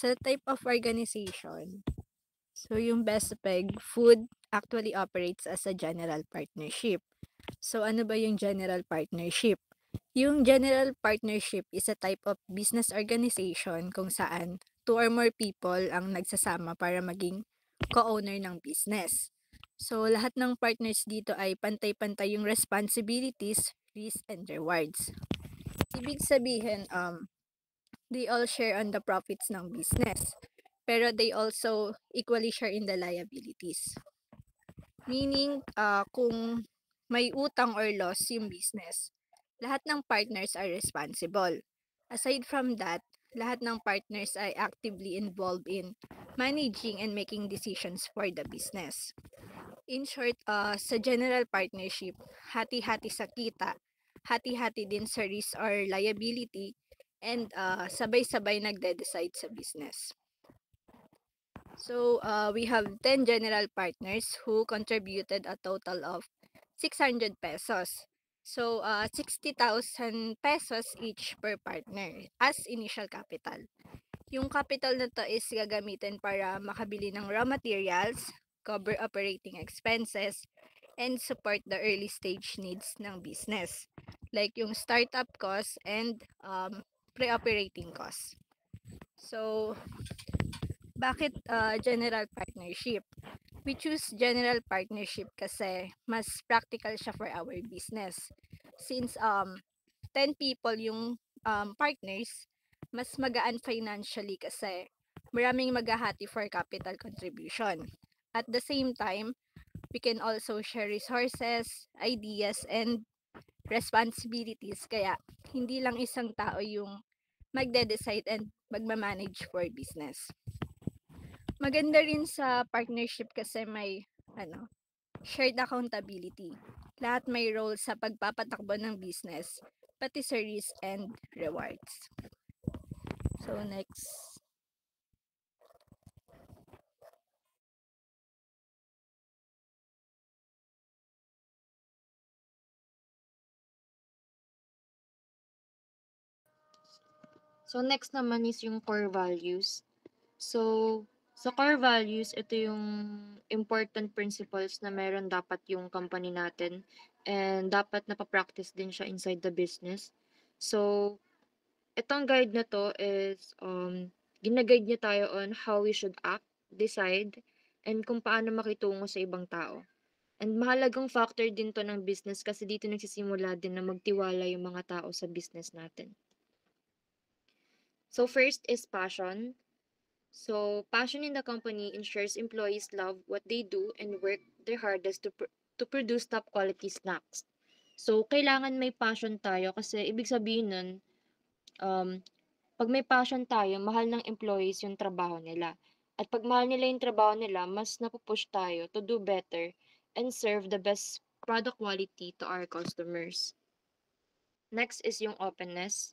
sa type of organization, so yung Best Peg Food actually operates as a general partnership. So ano ba yung general partnership? Yung general partnership is a type of business organization kung saan two or more people ang nagsasama para maging co-owner ng business. So lahat ng partners dito ay pantay-pantay yung responsibilities, risks, and rewards. Ibig sabihin, they all share on the profits ng business. Pero they also equally share in the liabilities. Meaning, kung may utang or loss yung business, lahat ng partners are responsible. Aside from that, lahat ng partners ay actively involved in managing and making decisions for the business. In short, sa general partnership, hati-hati sa kita, hati-hati din sa risk or liability, and sabay-sabay nagde-decide sa business. So, we have 10 general partners who contributed a total of 600 pesos. So, 60,000 pesos each per partner as initial capital. Yung capital na to is gagamitin para makabili ng raw materials, cover operating expenses, and support the early stage needs ng business. Like yung startup costs and pre-operating costs. So, bakit general partnership? We choose general partnership kasi mas practical siya for our business. Since 10 people yung partners, mas magaan financially kasi maraming maghahati for capital contribution. At the same time, we can also share resources, ideas, and responsibilities. Kaya, hindi lang isang tao yung magde-decide and magmamanage for business. Maganda rin sa partnership kasi may shared accountability. Lahat may role sa pagpapatakbo ng business, pati sa risk and rewards. So next. So, next naman is yung core values. So, sa core values, ito yung important principles na meron dapat yung company natin and dapat napapractice din siya inside the business. So, itong guide na to is gina-guide niya tayo on how we should act, decide, and kung paano makitungo sa ibang tao. And mahalagang factor din to ng business kasi dito nagsisimula din na magtiwala yung mga tao sa business natin. So, first is passion. So, passion in the company ensures employees love what they do and work their hardest to produce top quality snacks. So, kailangan may passion tayo kasi ibig sabihin nun, pag may passion tayo, mahal ng employees yung trabaho nila. At pag mahal nila yung trabaho nila, mas napupush tayo to do better and serve the best product quality to our customers. Next is yung openness.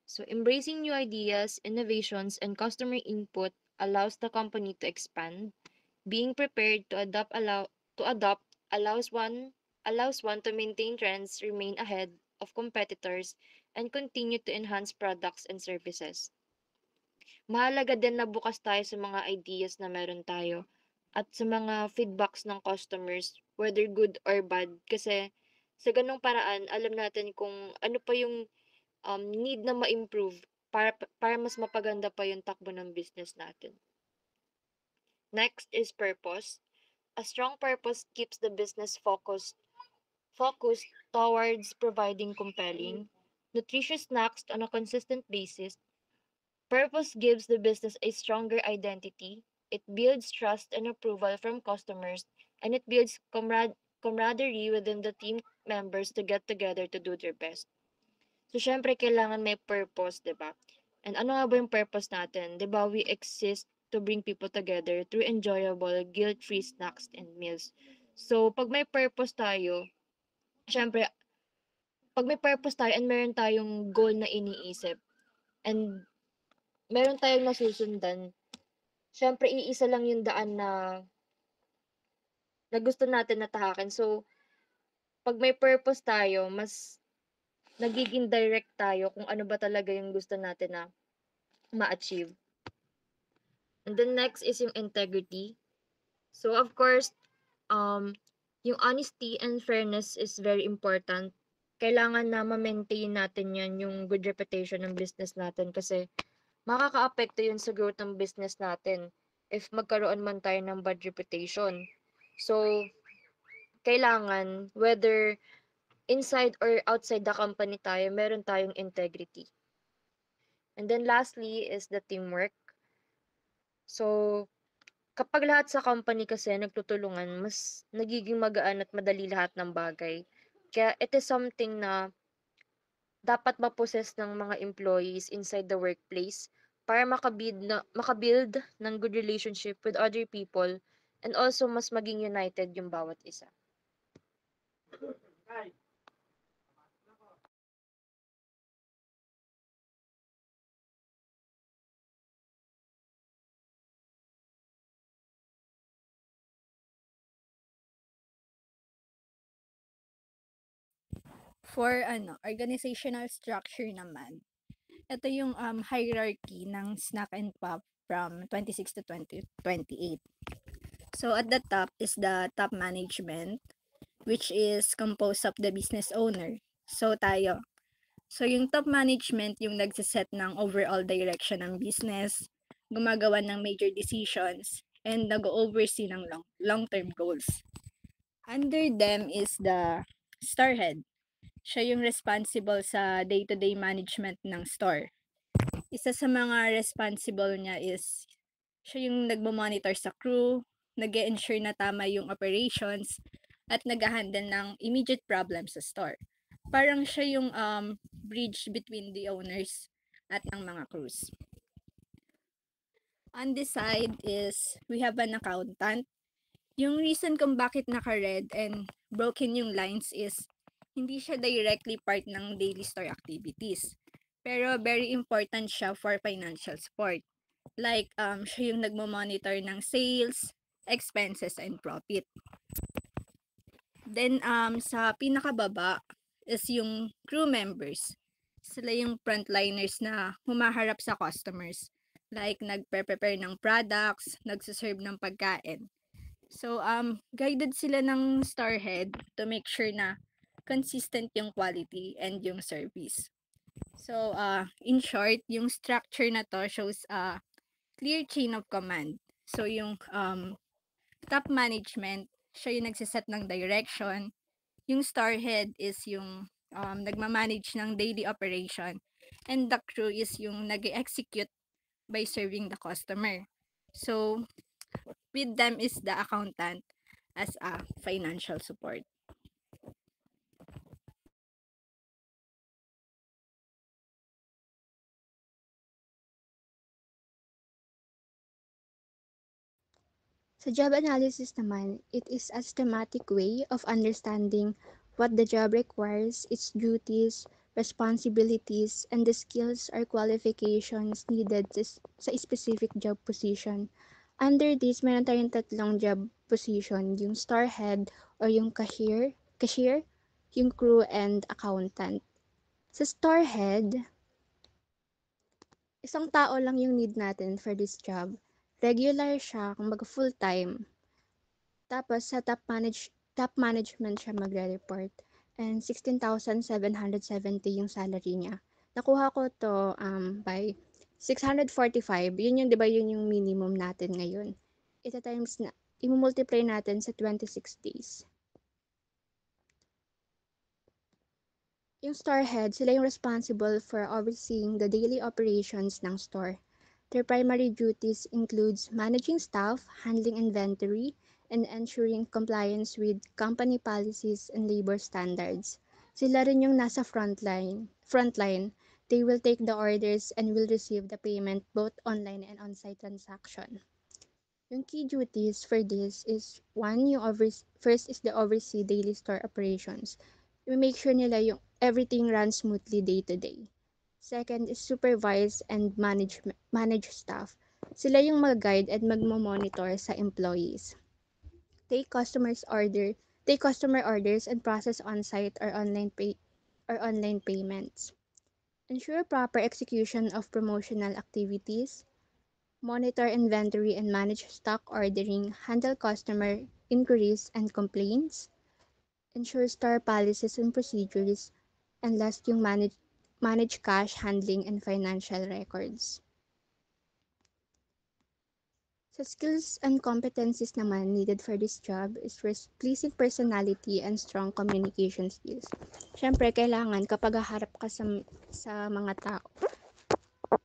So, embracing new ideas, innovations, and customer input allows the company to expand. Being prepared to adopt allows one to maintain trends, remain ahead of competitors, and continue to enhance products and services. Mahalaga din na bukas tayo sa mga ideas na meron tayo at sa mga feedbacks ng customers, whether good or bad. Kasi sa ganung paraan, alam natin kung ano pa yung need na ma-improve para mas mapaganda pa yung takbo ng business natin. Next is purpose. A strong purpose keeps the business focused towards providing compelling, nutritious snacks on a consistent basis. Purpose gives the business a stronger identity. It builds trust and approval from customers, and it builds camaraderie within the team members to get together to do their best. So, syempre, kailangan may purpose, di ba? And ano nga ba yung purpose natin? Di ba, we exist to bring people together through enjoyable, guilt-free snacks and meals. So, pag may purpose tayo, syempre, pag may purpose tayo and meron tayong goal na iniisip, and meron tayong nasusundan, syempre, iisa lang yung daan na gusto natin na tahakin. So, pag may purpose tayo, mas nagiging direct tayo kung ano ba talaga yung gusto natin na ma-achieve. And then next is yung integrity. So of course, yung honesty and fairness is very important. Kailangan na ma-maintain natin yan, yung good reputation ng business natin kasi makakaapekto yun sa growth ng business natin if magkaroon man tayo ng bad reputation. So, kailangan whether inside or outside the company tayo, meron tayong integrity. And then lastly is the teamwork. So, kapag lahat sa company kasi nagtutulungan, mas nagiging magaan at madali lahat ng bagay. Kaya it is something na dapat ma-possess ng mga employees inside the workplace para makabuild ng good relationship with other people and also mas maging united yung bawat isa. For organizational structure naman, ito yung hierarchy ng Snack and Pop from 26 to 2028. So at the top is the top management, which is composed of the business owner. So tayo. So yung top management yung nagsiset ng overall direction ng business, gumagawa ng major decisions, and nag-oversee ng long-term goals. Under them is the store head. Siya yung responsible sa day-to-day management ng store. Isa sa mga responsible niya is siya yung nagmo-monitor sa crew, nag-ensure na tama yung operations, at nag-handle ng immediate problems sa store. Parang siya yung bridge between the owners at ng mga crews. On this side is we have an accountant. Yung reason kung bakit naka-red and broken yung lines is hindi siya directly part ng daily store activities. Pero very important siya for financial support. Like, siya yung nagmo-monitor ng sales, expenses, and profit. Then, sa pinakababa is yung crew members. Sila yung frontliners na humaharap sa customers. Like, nagpe-prepare ng products, nagsaserve ng pagkain. So, guided sila ng store head to make sure na consistent yung quality and yung service. So, in short, yung structure na to shows a clear chain of command. So, yung top management, siya yung nagsiset ng direction. Yung store head is yung nagmamanage ng daily operation. And the crew is yung nag-execute by serving the customer. So, with them is the accountant as a financial support. Sa job analysis naman, it is a systematic way of understanding what the job requires, its duties, responsibilities, and the skills or qualifications needed sa specific job position. Under this, meron tayong tatlong job position, yung store head or yung cashier, yung crew, and accountant. Sa store head, isang tao lang yung need natin for this job. Regular siya, kumbaga full-time. Tapos sa top management siya magre-report. And 16,770 yung salary niya. Nakuha ko to by 645. Yun yung 'di ba yun yung minimum natin ngayon. Ita times na i-multiply natin sa 26 days. Yung store head, sila yung responsible for overseeing the daily operations ng store. Their primary duties includes managing staff, handling inventory, and ensuring compliance with company policies and labor standards. Sila rin yung nasa frontline. They will take the orders and will receive the payment both online and on-site transaction. Yung key duties for this is one, first is the oversee daily store operations. We make sure nila yung everything runs smoothly day to day. Second is supervise and manage staff. Sila yung mag-guide at magmo-monitor sa employees. Take take customer orders and process on-site or online payments. Ensure proper execution of promotional activities. monitor inventory and manage stock ordering, handle customer inquiries and complaints, ensure store policies and procedures, and last yung manage cash handling and financial records. Sa skills and competencies naman needed for this job is pleasing personality and strong communication skills. Siyempre, kailangan kapag haharap ka sa mga tao,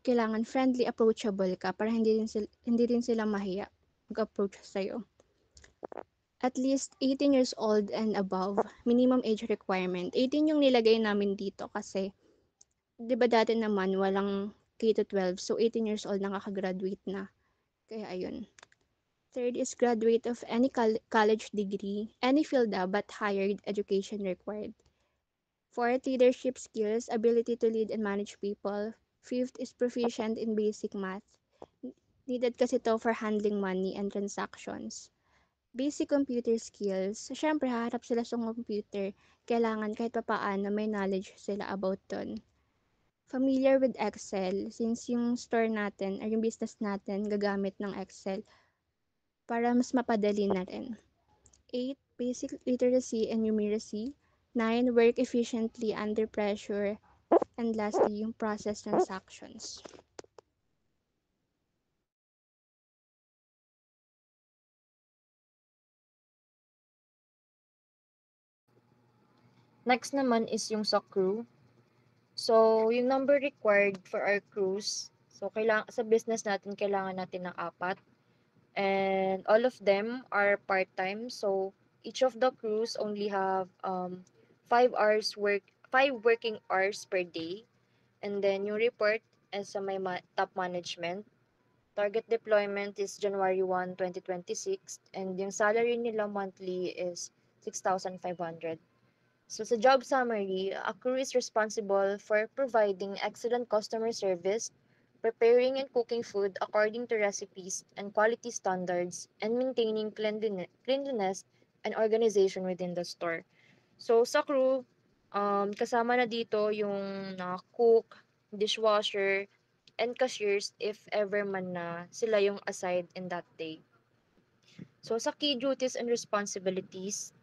kailangan friendly, approachable ka para hindi rin sila mahiya mag-approach sa'yo. At least 18 years old and above, minimum age requirement. 18 yung nilagay namin dito kasi, di ba dati naman walang K to 12, so 18 years old nakaka-graduate na. Kaya ayun. Third is graduate of any college degree, any field but higher education required. Fourth, leadership skills, ability to lead and manage people. Fifth is proficient in basic math. Needed kasi to for handling money and transactions. Basic computer skills. Siyempre, haharap sila sa computer. Kailangan kahit papaano may knowledge sila about ton. Familiar with Excel, since yung store natin or yung business natin gagamit ng Excel para mas mapadali na rin. 8. Basic literacy and numeracy. 9. Work efficiently under pressure. And lastly, yung process transactions. Next naman is yung sa crew. So, yung number required for our crews, so sa business natin, kailangan natin ng 4. And all of them are part-time. So, each of the crews only have 5 working hours per day. And then yung report is sa may top management. Target deployment is January 1, 2026. And yung salary nila monthly is 6,500. So sa job summary, a crew is responsible for providing excellent customer service, preparing and cooking food according to recipes and quality standards, and maintaining cleanliness and organization within the store. So sa crew, kasama na dito yung cook, dishwasher, and cashiers if ever man na sila yung assigned in that day. So sa key duties and responsibilities,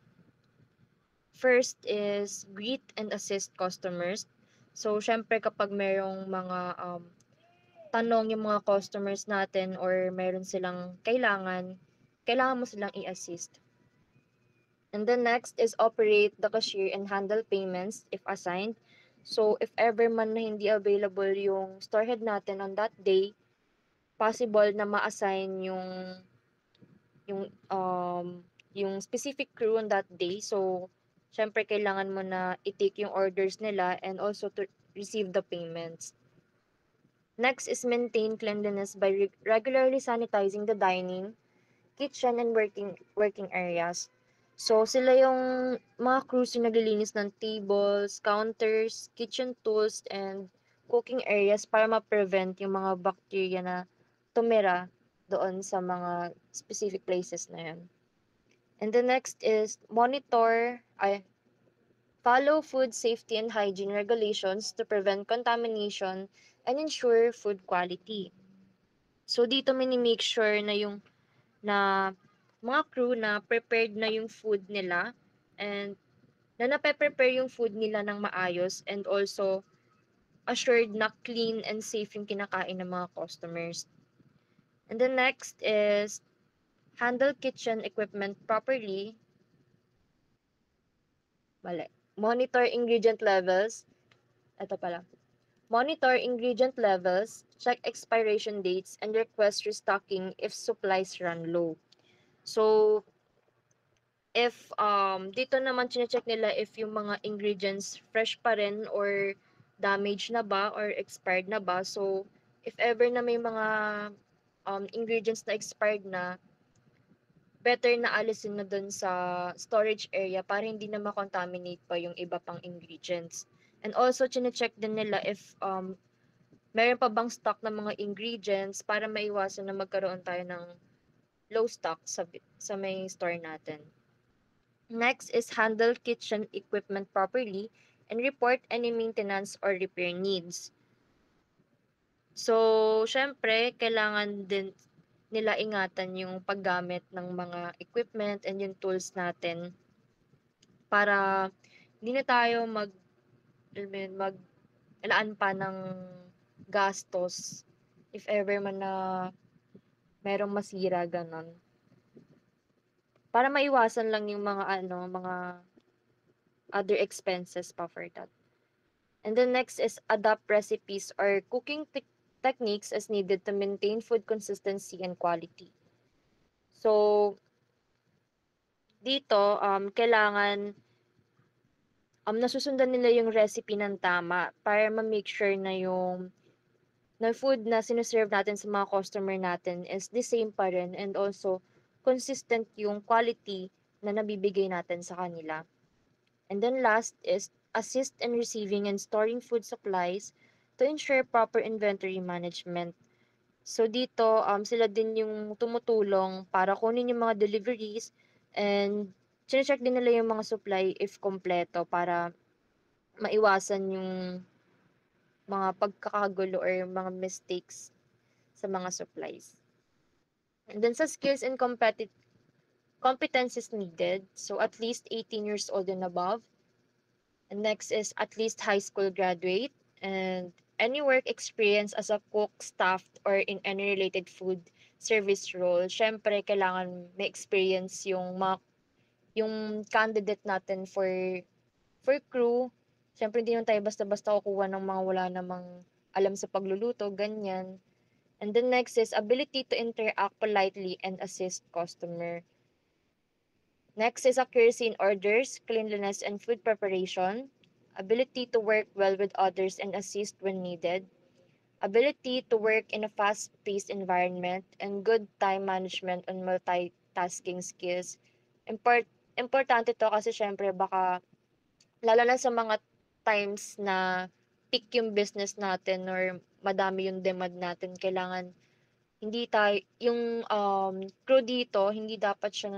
first is greet and assist customers. So, syempre kapag merong mga tanong yung mga customers natin or meron silang kailangan mo silang i-assist. And then next is operate the cashier and handle payments if assigned. So, if ever man na hindi available yung storehead natin on that day, possible na ma-assign yung yung specific crew on that day. So, syempre kailangan mo na i-take yung orders nila and also to receive the payments. Next is maintain cleanliness by regularly sanitizing the dining, kitchen, and working areas. So, sila yung mga crews yung naglilinis ng tables, counters, kitchen tools, and cooking areas para ma-prevent yung mga bacteria na tumira doon sa mga specific places na yun. And the next is follow food safety and hygiene regulations to prevent contamination and ensure food quality. So dito mini-make sure na mga crew na prepared na yung food nila and na nape-prepare yung food nila ng maayos and also assured na clean and safe yung kinakain ng mga customers. And the next is handle kitchen equipment properly. Mali. Monitor ingredient levels. Ito pala. Monitor ingredient levels, check expiration dates, and request restocking if supplies run low. So, if dito naman chine-check nila if yung mga ingredients fresh pa rin or damaged na ba or expired na ba. So, if ever na may mga ingredients na expired na, better na alisin na dun sa storage area para hindi na ma-contaminate pa yung iba pang ingredients. And also, chine-check din nila if meron pa bang stock ng mga ingredients para maiwasan na magkaroon tayo ng low stock sa may store natin. Next is handle kitchen equipment properly and report any maintenance or repair needs. So, siyempre kailangan din nila ingatan yung paggamit ng mga equipment and yung tools natin para hindi na tayo alam mo yun, maglaan pa ng gastos if ever man na merong masira, gano'n. Para maiwasan lang yung mga other expenses pa for that. And then next is adapt recipes or cooking techniques as needed to maintain food consistency and quality. So, dito, kailangan nasusundan nila yung recipe ng tama para ma-make sure na yung na food na sinaserve natin sa mga customer natin is the same pa rin and also consistent yung quality na nabibigay natin sa kanila. And then last is assist in receiving and storing food supplies to ensure proper inventory management. So dito, sila din yung tumutulong para kunin yung mga deliveries and chine-check din nila yung mga supply if kompleto para maiwasan yung mga pagkakagulo or mga mistakes sa mga supplies. And then sa skills and competencies needed, so at least 18 years old and above. And next is at least high school graduate and any work experience as a cook, staff, or in any related food service role. Syempre, kailangan may experience yung candidate natin for crew. Syempre, hindi naman tayo basta-basta kukuha ng mga wala namang alam sa pagluluto, ganyan. And then next is ability to interact politely and assist customer. Next is accuracy in orders, cleanliness, and food preparation. Ability to work well with others and assist when needed. Ability to work in a fast-paced environment and good time management and multitasking skills. Importante to kasi syempre baka lalo na sa mga times na peak yung business natin or madami yung demand natin, kailangan hindi tayo yung crew dito hindi dapat siya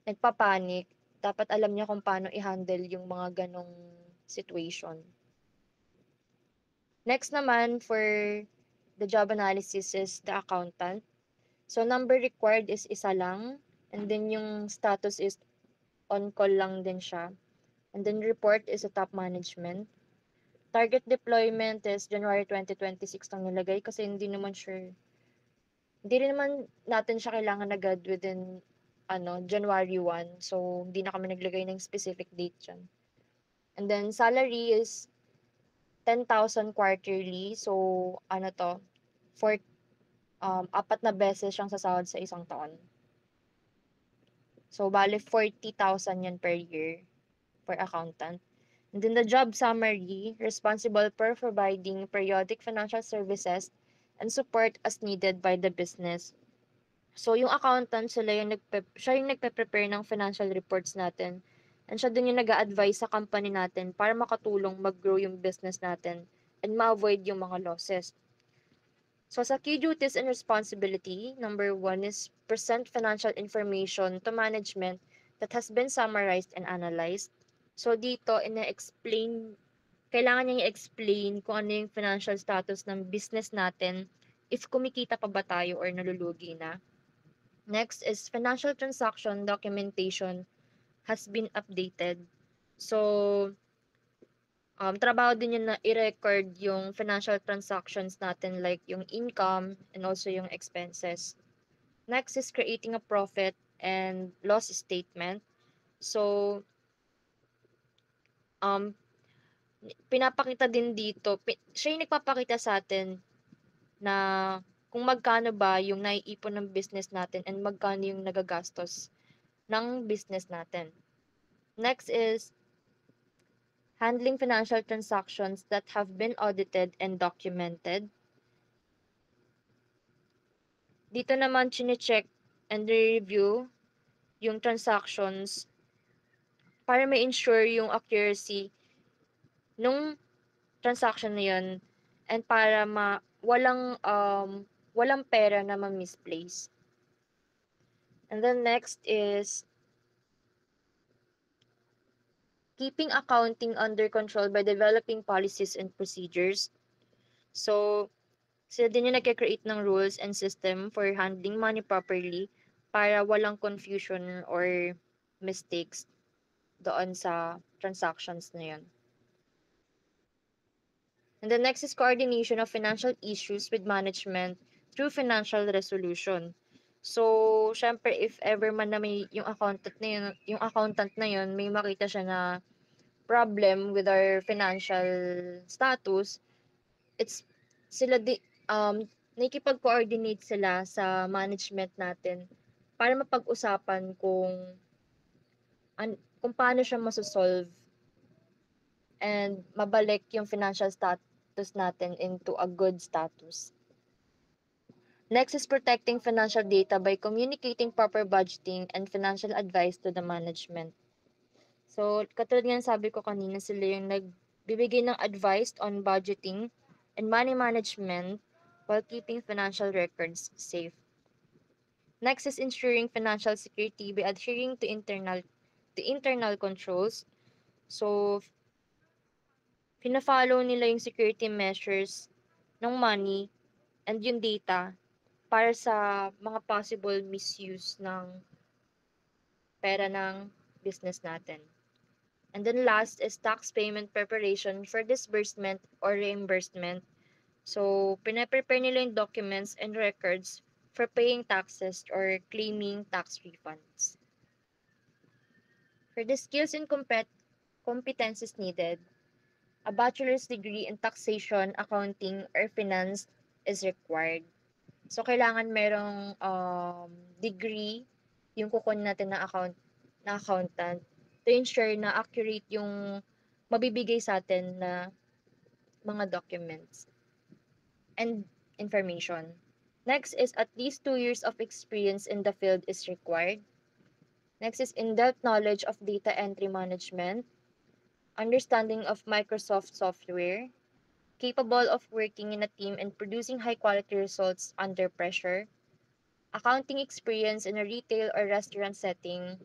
nagpapanik. Dapat alam niya kung paano i-handle yung mga ganong situation. Next naman for the job analysis is the accountant. So number required is isa lang and then yung status is on call lang din siya. And then report is a top management. Target deployment is January 2026 lang nilagay kasi hindi rin naman natin siya kailangan agad within January 1. So, hindi na kami naglagay ng specific date dyan. And then, salary is 10,000 quarterly. So, for apat na beses siyang sasahod sa isang taon. So, bale 40,000 yan per year for accountant. And then the job summary, responsible for providing periodic financial services and support as needed by the business. So, yung accountant, siya yung nagpe-prepare ng financial reports natin. And siya din yung nag-a-advise sa company natin para makatulong mag-grow yung business natin and ma-avoid yung mga losses. So, sa key duties and responsibility, number 1 is present financial information to management that has been summarized and analyzed. So, dito, kailangan niya i-explain kung ano yung financial status ng business natin, if kumikita pa ba tayo or nalulugi na. Next is financial transaction documentation has been updated. So, trabaho din yun na i-record yung financial transactions natin like yung income and also yung expenses. Next is creating a profit and loss statement. So, um, pinapakita din dito, siya yung nagpapakita sa atin na kung magkano ba yung naiipon ng business natin and magkano yung nagagastos ng business natin. Next is handling financial transactions that have been audited and documented. Dito naman chine-check and review yung transactions para ma-ensure yung accuracy nung transaction na yun and para walang pera na ma-misplace. And then next is keeping accounting under control by developing policies and procedures. So, Sila din yung nagka-create ng rules and system for handling money properly para walang confusion or mistakes doon sa transactions na yun. And the next is coordination of financial issues with management through financial resolution. So, syempre, if ever man na may yung accountant na yun, may makita siya na problem with our financial status, it's sila nakikipag-coordinate sila sa management natin para mapag-usapan kung paano siya masosolve and mabalik yung financial status natin into a good status. Next is protecting financial data by communicating proper budgeting and financial advice to the management. So, katulad nga ng sabi ko kanina, sila yung nagbibigay ng advice on budgeting and money management while keeping financial records safe. Next is ensuring financial security by adhering to internal controls. So, pina-follow nila yung security measures ng money and yung data para sa mga possible misuse ng pera ng business natin. And then last is tax payment preparation for disbursement or reimbursement. So, pinaprepare nila yung documents and records for paying taxes or claiming tax refunds. For the skills and competencies needed, a bachelor's degree in taxation, accounting, or finance is required. So, kailangan merong degree yung kukunin natin na accountant to ensure na accurate yung mabibigay sa atin na mga documents and information. Next is at least 2 years of experience in the field is required. Next is in-depth knowledge of data entry management, understanding of Microsoft software, capable of working in a team and producing high-quality results under pressure, accounting experience in a retail or restaurant setting,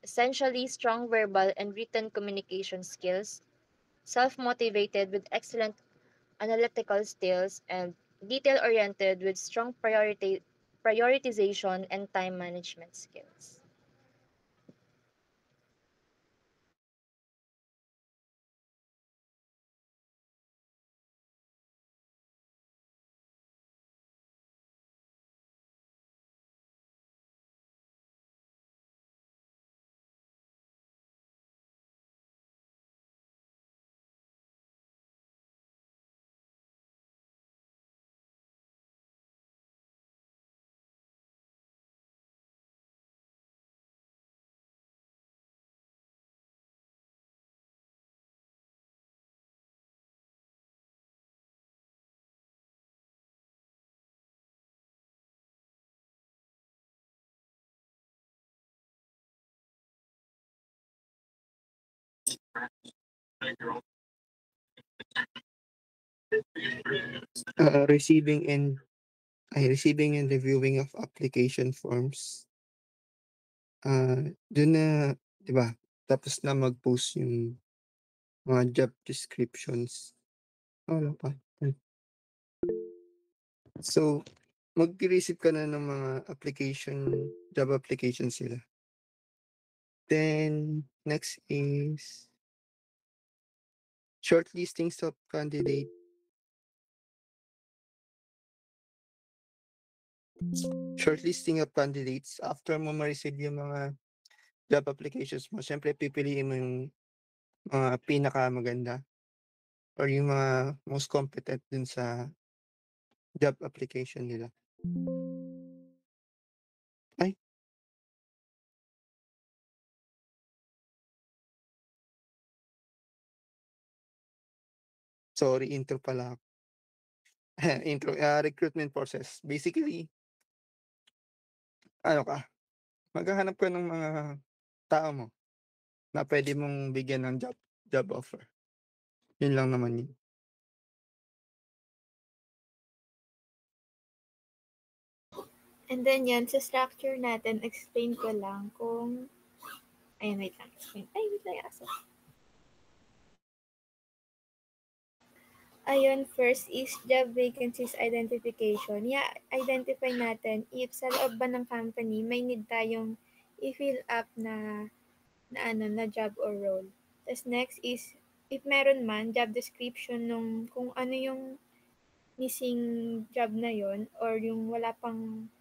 essentially strong verbal and written communication skills, self-motivated with excellent analytical skills, and detail-oriented with strong prioritization and time management skills. Receiving and reviewing of application forms. Dun na 'di ba, tapos na mag-post yung mga job descriptions. Wala pa. So, magre-receive ka na ng mga job application sila. Then, next is shortlistings of shortlisting of candidates. After mo ma-receive yung mga job applications mo, siyempre pipiliin mo yung mga pinakamaganda or yung mga most competent dun sa job application nila. Ay. Sorry, intro pala ako. Intro, recruitment process. Basically, ano ka, maghahanap ka ng mga tao mo na pwede mong bigyan ng job offer. Yun lang naman yun. And then yan, sa structure natin, explain ko lang kung... Ayun, wait lang. Explain. Ay, wait lang. Ayun, first is job vacancies identification. Identify natin if sa loob ba ng company may need tayong i-fill up na job or role. Tas next is if meron man job description nung kung ano yung missing job na yon or yung wala pang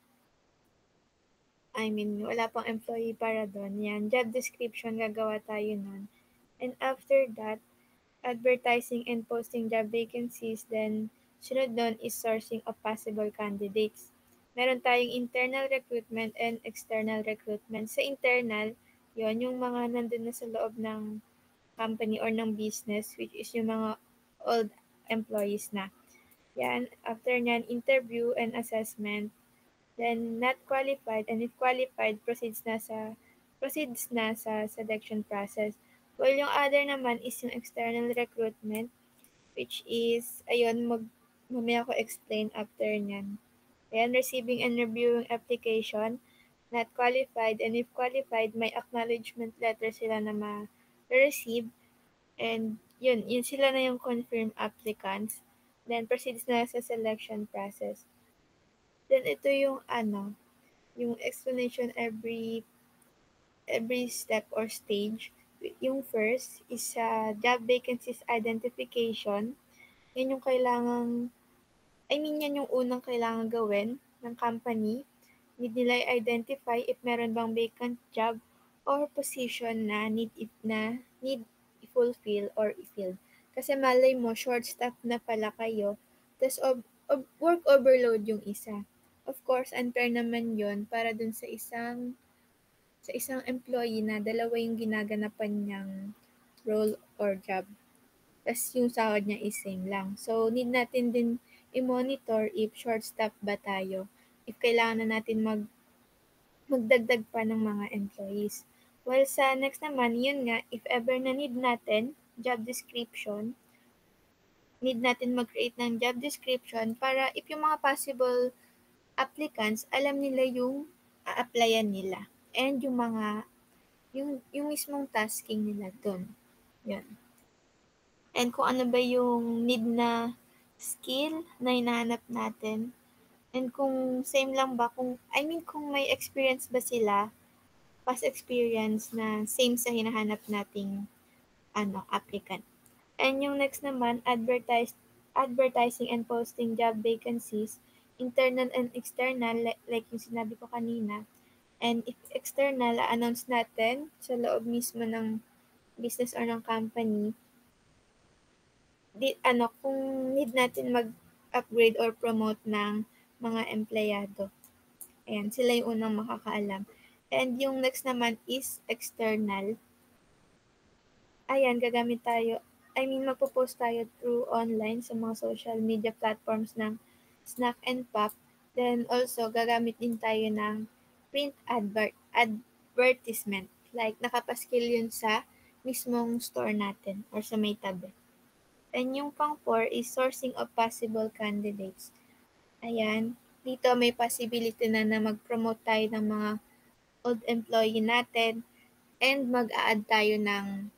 employee para doon. Yan, job description gagawa tayo nun. And after that, advertising and posting job vacancies, then sunod doon is sourcing of possible candidates. Meron tayong internal recruitment and external recruitment. Sa internal, yon yung mga nandun na sa loob ng company or ng business, which is yung mga old employees na. Yan, after nyan, interview and assessment. Then, not qualified, and if qualified, proceeds na sa selection process. While yung other naman is yung external recruitment, which is, ayun, mamaya ko explain after nyan. Ayan, receiving and reviewing application, not qualified, and if qualified, may acknowledgement letter sila na ma-receive, and yun sila na yung confirmed applicants. Then, proceeds na sa selection process. Then, ito yung yung explanation every step or stage. Yung first is sa job vacancies identification. Yan yung yan yung unang kailangan gawin ng company. Need nila i-identify if meron bang vacant job or position na need i-fulfill or i-fill. Kasi malay mo, short staff na pala kayo, tas work overload yung isa. Of course, unfair naman yon para dun sa isang employee na dalawa yung ginaganapan niyang role or job. Tas yung sahod niya is same lang. So, need natin din i-monitor if short staff ba tayo. If kailangan na natin magdagdag pa ng mga employees. While sa next naman, yun nga, if ever na need natin job description, need natin mag-create ng job description para if yung mga possible applicants, alam nila yung a-applyan nila. And yung mismong tasking nila dun. Yun. And kung ano ba yung need na skill na hinahanap natin. And kung same lang ba, kung may experience ba sila, past experience na same sa hinahanap nating applicant. And yung next naman, advertising and posting job vacancies, internal and external, like yung sinabi ko kanina. And if external, announce natin sa loob mismo ng business or ng company, kung need natin mag-upgrade or promote ng mga empleyado. Ayan, sila yung unang makakaalam. And yung next naman is external. Ayan, magpo-post tayo through online sa mga social media platforms ng Snack and Pop. Then also, gagamit din tayo ng print advertisement. Like, nakapaskil yun sa mismong store natin or sa may tabi. And yung pang-4 is sourcing of possible candidates. Ayan, dito may possibility na mag-promote tayo ng mga old employee natin and mag-a-add tayo ng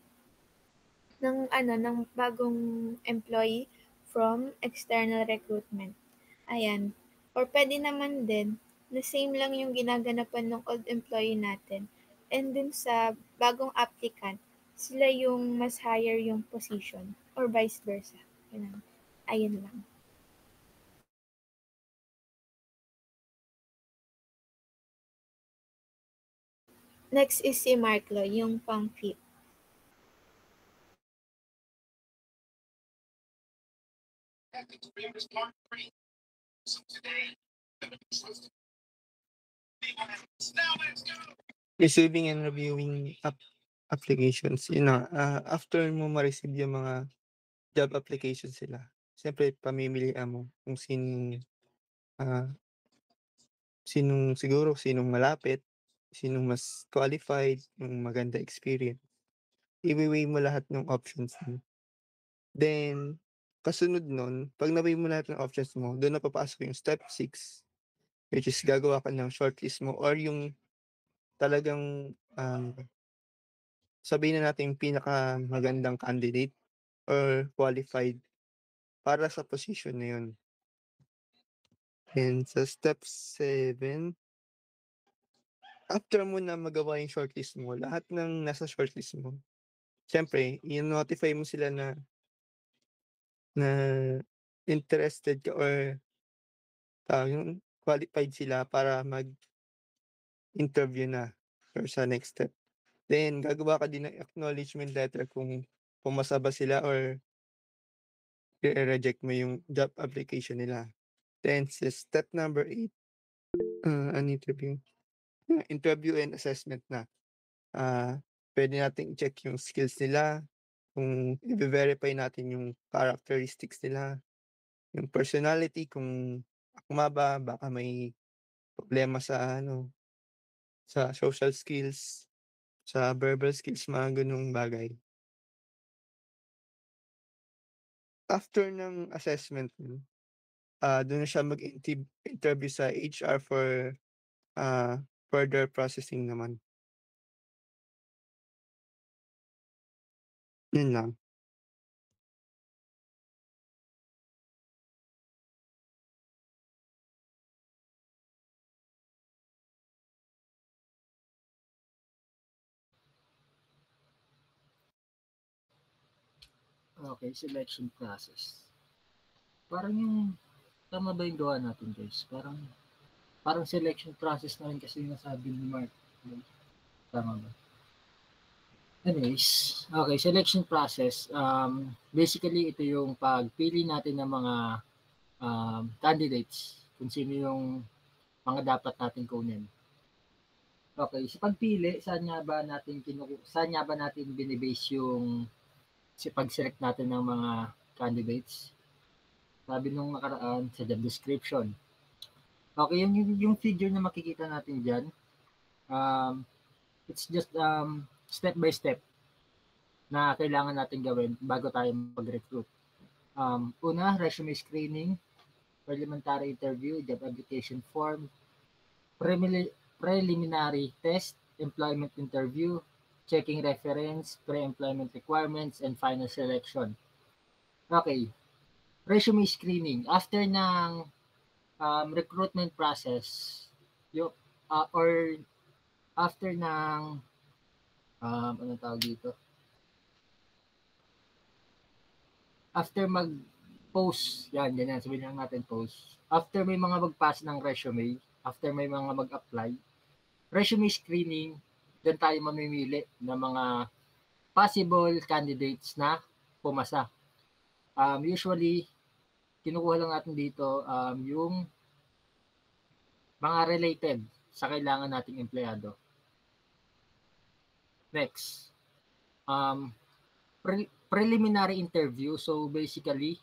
bagong employee from external recruitment. Ayan. Or pwede naman din na same lang yung ginaganapan ng old employee natin. And dun sa bagong applicant, sila yung mas higher yung position or vice versa. Ayun lang. Next is si Marklo, yung pang-fifth. Receiving and reviewing applications, yun na, after mo ma-receive yung mga job applications sila, siyempre pamimilian mo kung sinong malapit, sinong mas qualified, yung maganda experience. Iwi-weigh mo lahat ng options mo. Then, kasunod nun, 'pag na-weigh mo lahat ng options mo, dun na papasok yung step 6, which is gagawa ka ng shortlist mo or yung talagang, sabihin na natin yung pinakamagandang candidate or qualified para sa position na yun. And sa step 7, after mo na magawa yung shortlist mo, lahat ng nasa shortlist mo, siyempre i-notify mo sila na interested ka or yung qualified sila para mag-interview na or sa next step. Then gagawa ka din ng acknowledgement letter kung pumasa ba sila or i-reject mo yung job application nila. Then sa step number 8, an interview. Interview and assessment na. Pwede nating i-check yung skills nila, kung i-verify natin yung characteristics nila, yung personality, kung akma ba, baka may problema sa sa social skills, sa verbal skills, mga ganung bagay. After ng assessment, doon na siya mag-interview sa HR for further processing naman. Yun lang. Okay, selection process. Parang yung, tama ba yung gawa natin guys? Parang selection process na rin kasi yung nasabi ni Mark. Tama ba? Anyways, okay, selection process. Basically, ito yung pagpili natin ng mga candidates kung sino yung mga dapat natin kunin. Okay, sa pagpili, saan nga ba natin binibase yung pag-select natin ng mga candidates? Sabi nung nakaraan sa job description. Okay, yung figure na makikita natin dyan, it's just step by step na kailangan natin gawin bago tayo mag-recruit. Una, resume screening, preliminary interview, job application form, preliminary test, employment interview, checking reference, pre-employment requirements, and final selection. Okay, resume screening. After ng recruitment process, or after ng anong tawag dito? After mag-post, ganyan, sabihin lang natin post. After may mga mag-pass ng resume, after may mga mag-apply, resume screening, doon tayo mamimili ng mga possible candidates na pumasa. Usually, kinukuha lang natin dito yung mga related sa kailangan nating empleyado. Next, preliminary interview. So basically,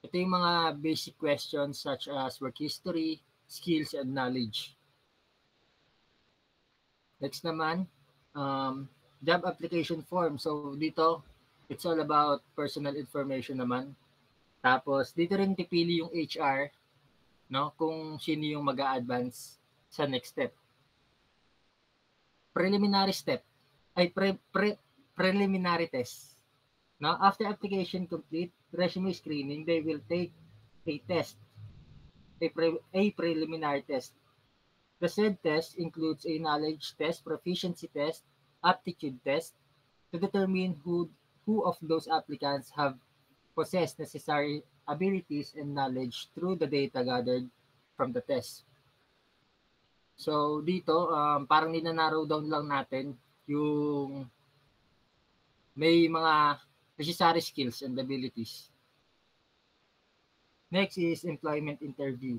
ito yung mga basic questions such as work history, skills, and knowledge. Next naman, job application form. So dito, it's all about personal information naman. Tapos dito rin pipili yung HR, no, kung sino yung mag-a-advance sa next step. Preliminary step ay preliminary test. Now, after application complete, resume screening, they will take a test, a preliminary test. The said test includes a knowledge test, proficiency test, aptitude test to determine who of those applicants have possessed necessary abilities and knowledge through the data gathered from the test. So dito, parang ninanarrow down lang natin yung may mga necessary skills and abilities. Next is employment interview.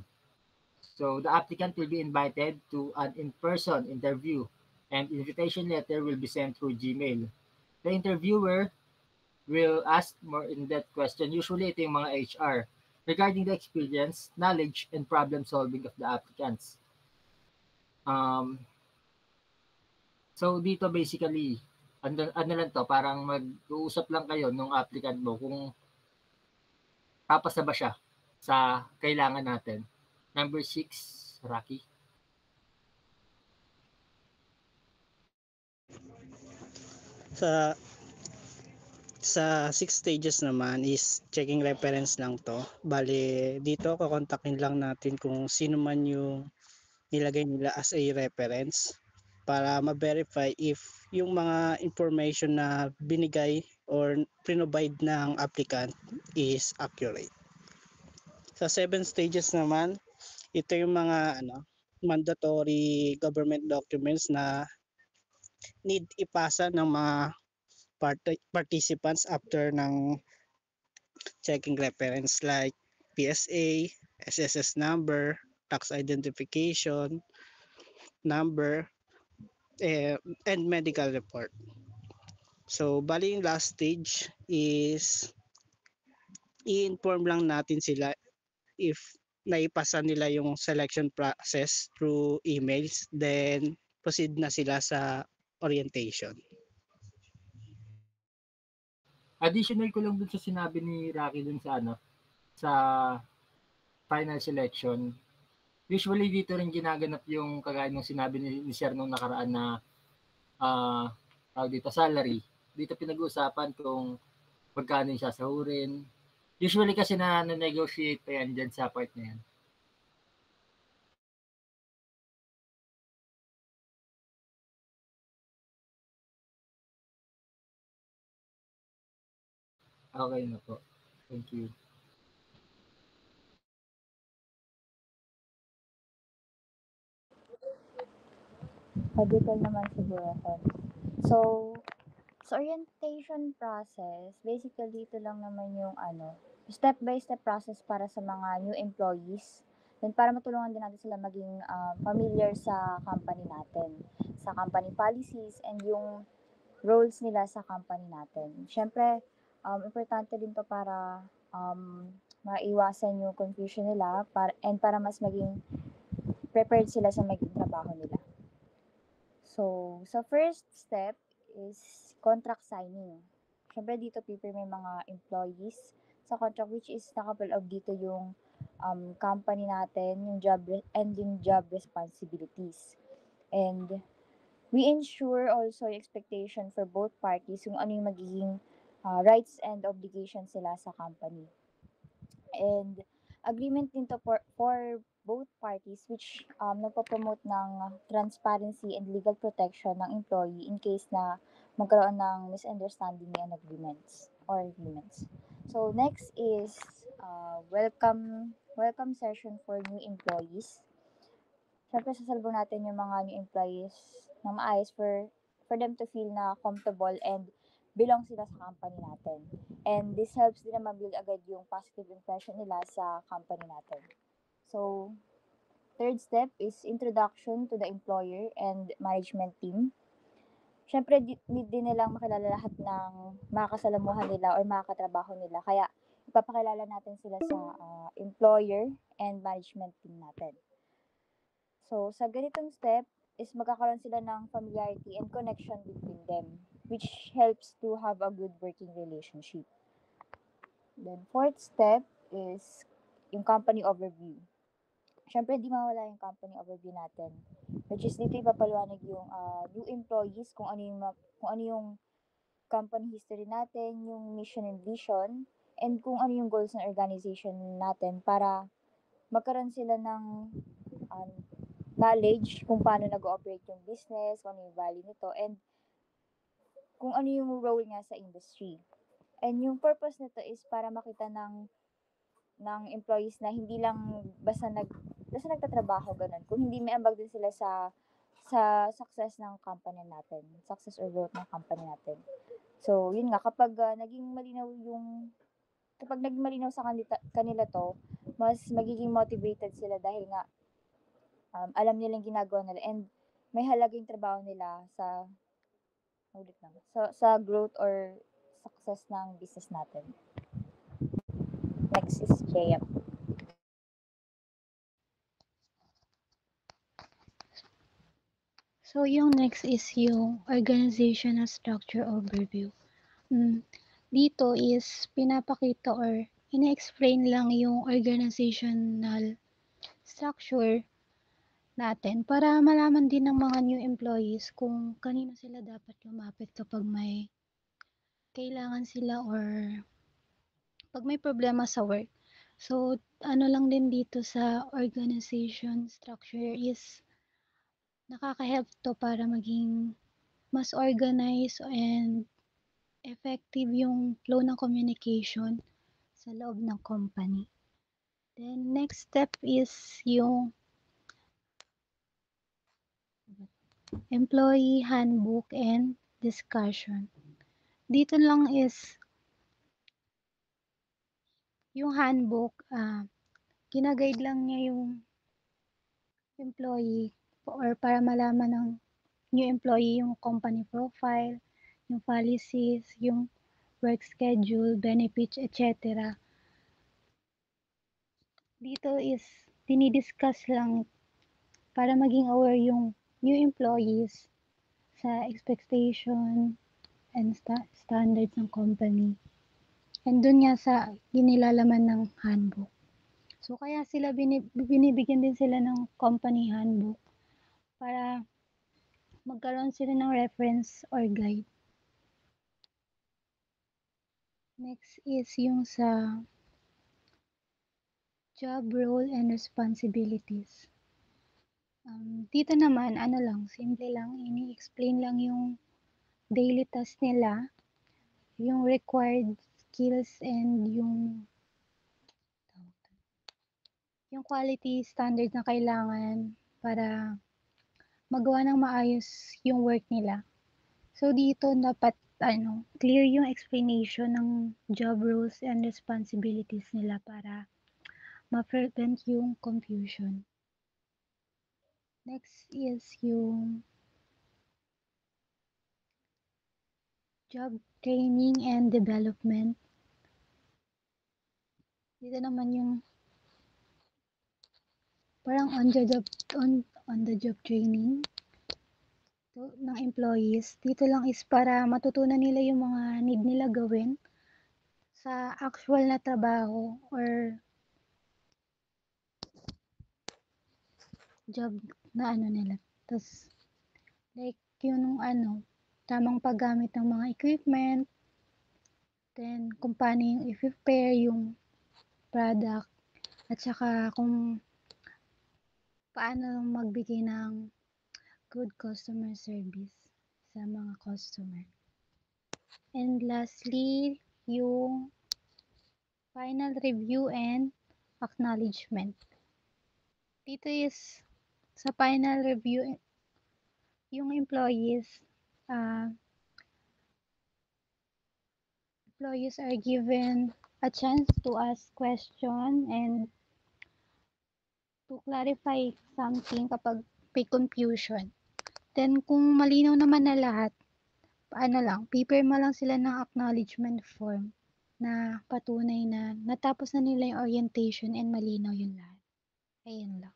So the applicant will be invited to an in-person interview and invitation letter will be sent through Gmail. The interviewer will ask more in-depth question, usually ito yung mga HR, regarding the experience, knowledge, and problem solving of the applicants. So dito basically, ano lang to, parang mag-uusap lang kayo nung applicant mo kung papasa ba siya sa kailangan natin. Number 6, Rocky. Sa Sa 6 stages naman is checking reference lang to. Bale, dito kukontakin lang natin kung sino man yung nilagay nila as a reference para ma-verify if yung mga information na binigay or provide ng applicant is accurate. Sa 7 stages naman, ito yung mga mandatory government documents na need ipasa ng mga participants after ng checking reference like PSA, SSS number, tax identification number, and medical report. So, bali yung last stage is i-inform lang natin sila if naipasa nila yung selection process through emails, then proceed na sila sa orientation. Additional ko lang dun sa sinabi ni Rocky dun sa sa final selection. Usually dito rin ginaganap yung kagaya ng sinabi ni Sir nung nakaraan na dito salary. Dito pinag-uusapan kung magkano yung sasahurin. Usually kasi na-negotiate pa yan dyan sa part na yan. Okay na po. Thank you. Detail naman siguro ako. So, sa orientation process, basically ito lang naman yung step-by-step process para sa mga new employees. Then para matulungan din natin sila maging familiar sa company natin, sa company policies and yung roles nila sa company natin. Siyempre, importante din to para maiwasan yung confusion nila para mas maging prepared sila sa maging trabaho nila. So, sa first step is contract signing. Siyempre dito may mga employees sa contract which is nakapal of dito yung company natin, yung job responsibilities. And we ensure also yung expectation for both parties kung ano yung magiging rights and obligations sila sa company. And agreement din to for both parties which nagpo-promote ng transparency and legal protection ng employee in case na magkaroon ng misunderstanding and agreements. So next is welcome session for new employees. Siyempre sasalubong natin yung mga new employees na maayos for them to feel na comfortable and belong sila sa company natin. And this helps din na mabuild agad yung positive impression nila sa company natin. So, third step is introduction to the employer and management team. Siyempre, need din nilang makilala lahat ng makakasalamuhan nila or makakatrabaho nila. Kaya, ipapakilala natin sila sa employer and management team natin. So, sa ganitong step is magkakaroon sila ng familiarity and connection between them, which helps to have a good working relationship. Then, fourth step is yung company overview. Siyempre, di mawala yung company overview natin. Which is dito ipapaliwanag yung new employees kung ano yung company history natin, yung mission and vision, and kung ano yung goals ng organization natin para magkaroon sila ng knowledge kung paano nag-ooperate yung business, kung ano yung value nito, and kung ano yung role niya sa industry. And yung purpose nito is para makita ng employees na hindi lang basta nagtatrabaho ganun. Kung hindi may ambag din sila sa success ng company natin, success or growth ng company natin. So, yun nga, kapag naging malinaw sa kanila to, mas magiging motivated sila dahil nga alam nila yung ginagawa nila and may halaga yung trabaho nila sa growth or success ng business natin. Next is JM. So, yung next is yung organizational structure overview. Dito is pinapakita or ina-explain lang yung organizational structure natin para malaman din ng mga new employees kung kanino sila dapat lumapit kapag may kailangan sila or pag may problema sa work. So, ano lang din dito sa organization structure is nakaka-help to para maging mas organized and effective yung flow ng communication sa loob ng company. Then, next step is yung employee handbook and discussion. Dito lang is yung handbook, ginaguide lang niya yung employee or para malaman ng new employee yung company profile, yung policies, yung work schedule, benefits, etc. Dito is dinidiscuss lang para maging aware yung new employees sa expectation and standards ng company. And dun nga sa inilalaman ng handbook. So kaya sila binibigyan din sila ng company handbook para magkaroon sila ng reference or guide. Next is yung sa job role and responsibilities. Dito naman, ano lang, simple lang, ini-explain lang yung daily task nila, yung required skills and yung quality standard na kailangan para magawa ng maayos yung work nila. So dito dapat clear yung explanation ng job roles and responsibilities nila para ma-prevent yung confusion. Next is yung job training and development. Dito naman yung parang on the job training ng employees. Dito lang is para matutunan nila yung mga need nila gawin sa actual na trabaho or job na nila. Tapos, like, yung tamang paggamit ng mga equipment, then, kung paano yung i-prepare yung product, at saka kung paano magbigay ng good customer service sa mga customer. And lastly, yung final review and acknowledgement. Dito is sa final review, yung employees are given a chance to ask question and to clarify something kapag may confusion. Then, kung malinaw naman na lahat, pipirma lang sila ng acknowledgement form na patunay na natapos na nila yung orientation and malinaw yung lahat. Ayan lang.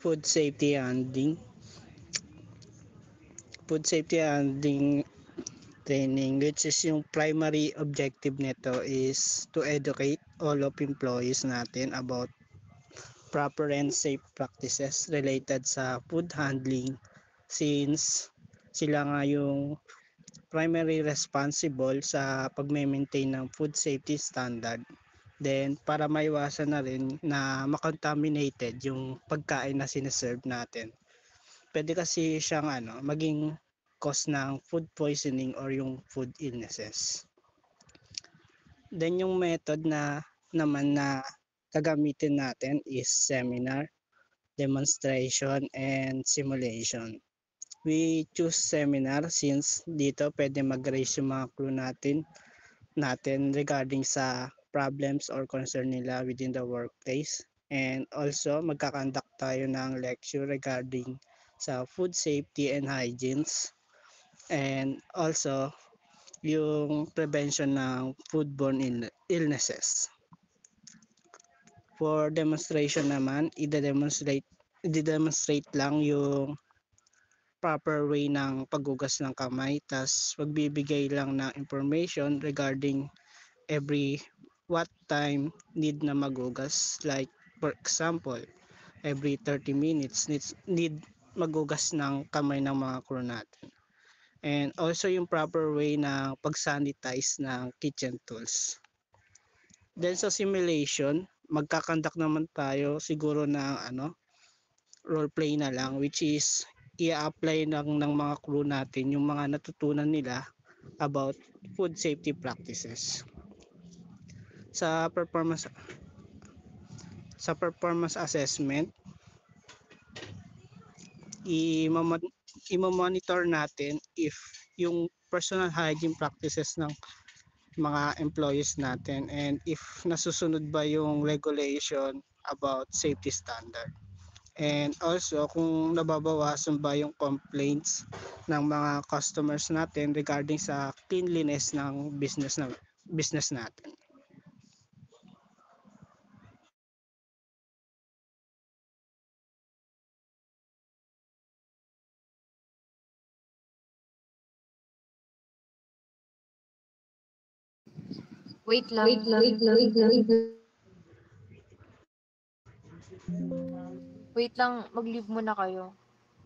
Food safety handling. Food safety handling training, which is yung primary objective nito is to educate all of employees natin about proper and safe practices related sa food handling, since sila nga yung primary responsible sa pag-maintain ng food safety standard. Then, para maiwasan na rin na makontaminated yung pagkain na sineserve natin. Pwede kasi siyang maging cause ng food poisoning or yung food illnesses. Then, yung method na naman na gagamitin natin is seminar, demonstration, and simulation. We choose seminar since dito pwede mag-raise yung mga clue natin regarding sa problems or concern nila within the workplace. And also, magkakandak tayo ng lecture regarding sa food safety and hygienes. And also, yung prevention ng foodborne illnesses. For demonstration naman, i-demonstrate lang yung proper way ng paghugas ng kamay, tas magbibigay lang ng information regarding every what time need na magugas. Like for example, every 30 minutes need magugas ng kamay ng mga crew natin. And also yung proper way na pag-sanitize ng kitchen tools. Then sa simulation, magkakandak naman tayo siguro ng role play na lang, which is i-apply ng mga crew natin yung mga natutunan nila about food safety practices. Sa performance assessment, i-monitor natin if yung personal hygiene practices ng mga employees natin and if nasusunod ba yung regulation about safety standard. And also kung nababawasan ba yung complaints ng mga customers natin regarding sa cleanliness ng business natin. Wait lang. Wait lang, mag-leave muna kayo.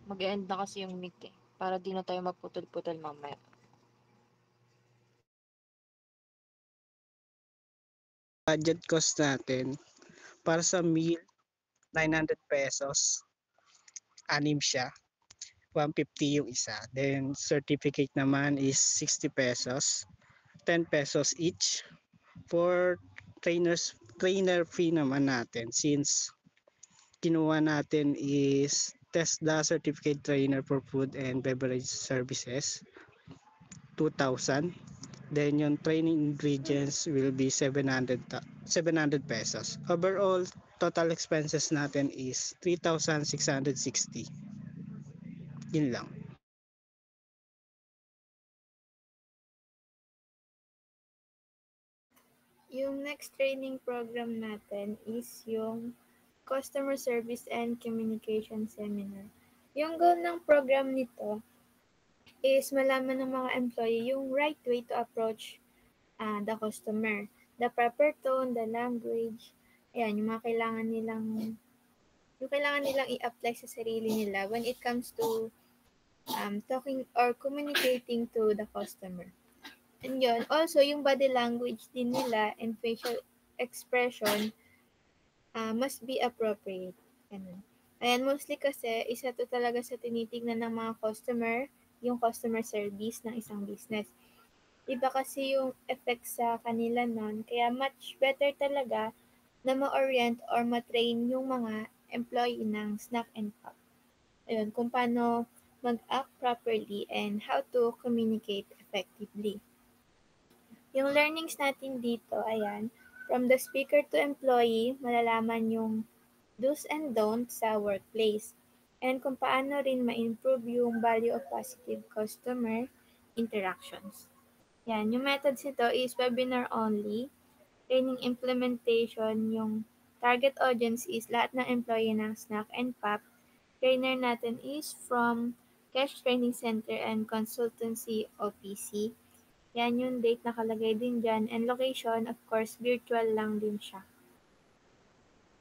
Mag-end na kasi yung mic eh. Para di na tayo magputol-putol mamaya. Budget cost natin para sa meal 900 pesos, anim siya. 150 yung isa. Then certificate naman is 60 pesos. 10 pesos each. For trainer fee naman natin since kinuha natin is TESDA certificate trainer for food and beverage services 2,000. Then yung training ingredients will be 700 pesos. Overall total expenses natin is 3,660. Yun lang. Yung next training program natin is yung Customer Service and Communication Seminar. Yung goal ng program nito is malaman ng mga employee yung right way to approach the customer. The proper tone, the language, ayan, yung kailangan nilang i-apply sa sarili nila when it comes to talking or communicating to the customer. And yun, also yung body language din nila and facial expression must be appropriate. Ganun. Ayan, mostly kasi isa to talaga sa tinitignan ng mga customer, yung customer service ng isang business. Iba kasi yung effect sa kanila nun, kaya much better talaga na ma-orient or ma-train yung mga employee ng Snack and Pop. Ayun, kung paano mag-act properly and how to communicate effectively. Yung learnings natin dito, ayan, from the speaker to employee, malalaman yung do's and don'ts sa workplace and kung paano rin ma-improve yung value of positive customer interactions. Yan, yung methods nito is webinar only, training implementation, yung target audience is lahat ng employee ng Snack and Pop. Trainer natin is from Cash Training Center and Consultancy OPC. Yan yung date nakalagay din dyan. And location, of course, virtual lang din siya.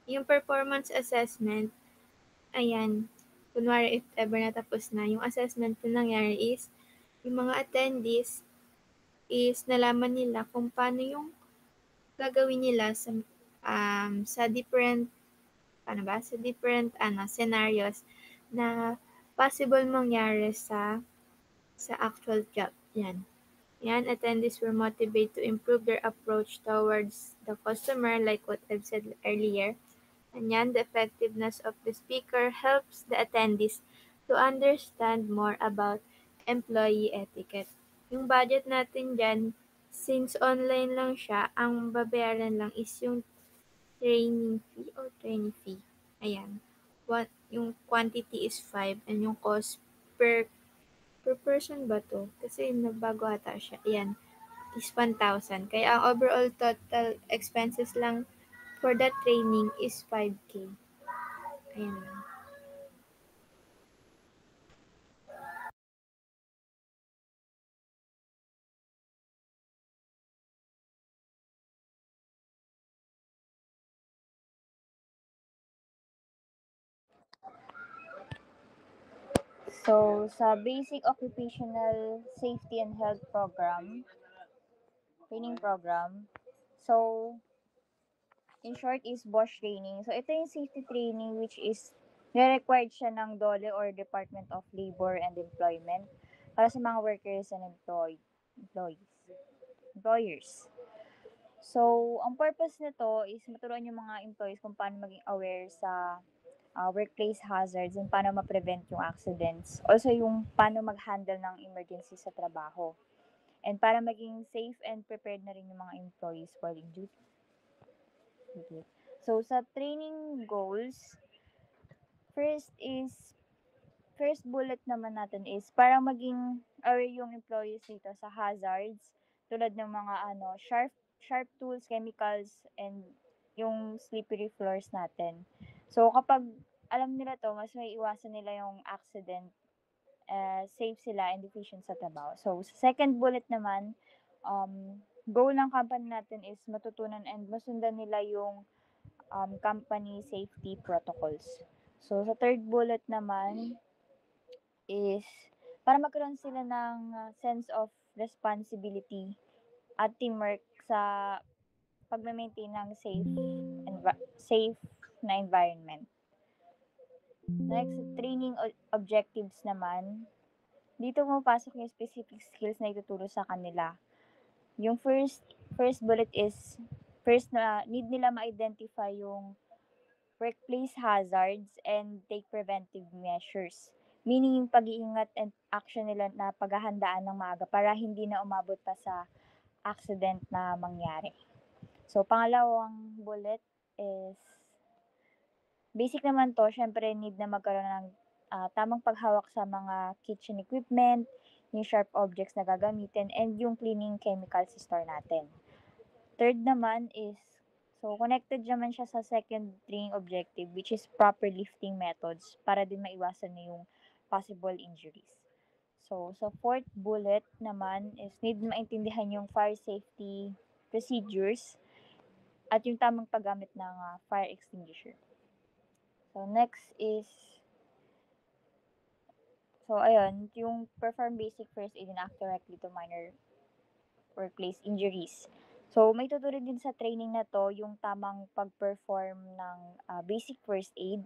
Yung performance assessment, ayan, kunwari if ever natapos na, yung assessment na nangyari is, yung mga attendees is nalaman nila kung paano yung gagawin nila sa different scenarios na possible mangyari sa actual job. Yan, attendees were motivated to improve their approach towards the customer, like what I've said earlier. And yan, the effectiveness of the speaker helps the attendees to understand more about employee etiquette. Yung budget natin dyan, since online lang siya, ang babayaran lang is yung training fee. Ayan. Yung quantity is 5 and yung cost per person ba to? Kasi nagbago ata siya. Ayan, is 1,000. Kaya ang overall total expenses lang for that training is 5K. Ayan lang. So, sa Basic Occupational Safety and Health Program, training program, so, in short is BOSH training. So, ito yung safety training which is required siya ng DOLE or Department of Labor and Employment para sa mga workers and employers. So, ang purpose nito is maturuan yung mga employees kung paano maging aware sa workplace hazards and paano ma-prevent yung accidents. Also, yung paano mag-handle ng emergency sa trabaho. And para maging safe and prepared na rin yung mga employees while in duty. Okay. So, sa training goals, first bullet naman natin is para maging aware yung employees dito sa hazards tulad ng mga sharp tools, chemicals, and yung slippery floors natin. So, kapag alam nila to, mas may iwasan nila yung accident, safe sila and efficient sa trabaho. So, sa second bullet naman, goal ng company natin is matutunan and masundan nila yung company safety protocols. So, sa third bullet naman is para magkaroon sila ng sense of responsibility at teamwork sa pagme-maintain ng safe na environment. Next, training objectives naman. Dito pumapasok yung specific skills na ituturo sa kanila. Yung first bullet is need nila ma-identify yung workplace hazards and take preventive measures. Meaning yung pag-iingat and action nila na paghahandaan ng maaga para hindi na umabot pa sa accident na mangyari. So, pangalawang bullet is basic naman to, syempre need na magkaroon ng tamang paghawak sa mga kitchen equipment, yung sharp objects na gagamitin, and yung cleaning chemicals sa store natin. Third naman is, so connected naman siya sa second training objective which is proper lifting methods para din maiwasan na yung possible injuries. So, sa fourth bullet naman is need maintindihan yung fire safety procedures at yung tamang paggamit ng fire extinguisher. So, next is, so ayun, yung perform basic first aid and act directly to minor workplace injuries. So, may tuturo din sa training na to yung tamang pag-perform ng basic first aid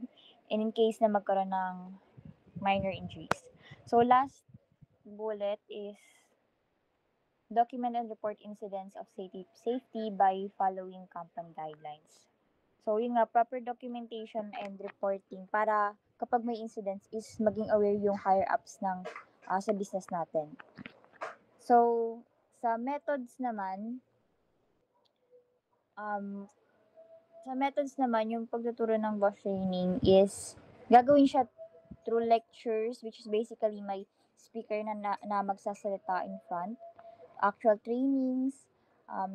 and in case na magkaroon ng minor injuries. So, last bullet is document and report incidents of safety by following company guidelines. So, yun nga, proper documentation and reporting para kapag may incidents is maging aware yung higher-ups ng sa business natin. So, sa methods naman, yung pagtuturo ng BOSH training is gagawin siya through lectures which is basically may speaker na magsasalita in front, actual trainings,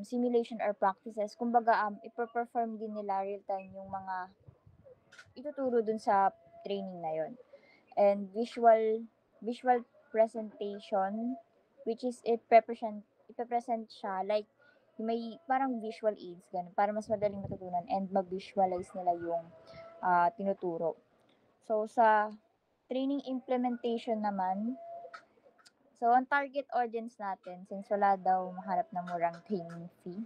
simulation or practices. Kumbaga, ipo-perform din nila real-time yung mga ituturo dun sa training na yon. And visual presentation, which is ipe-present siya like may parang visual aids ganun para mas madaling matutunan and mag-visualize nila yung tinuturo. So sa training implementation naman, so ang target audience natin since wala daw maharap na murang training fee,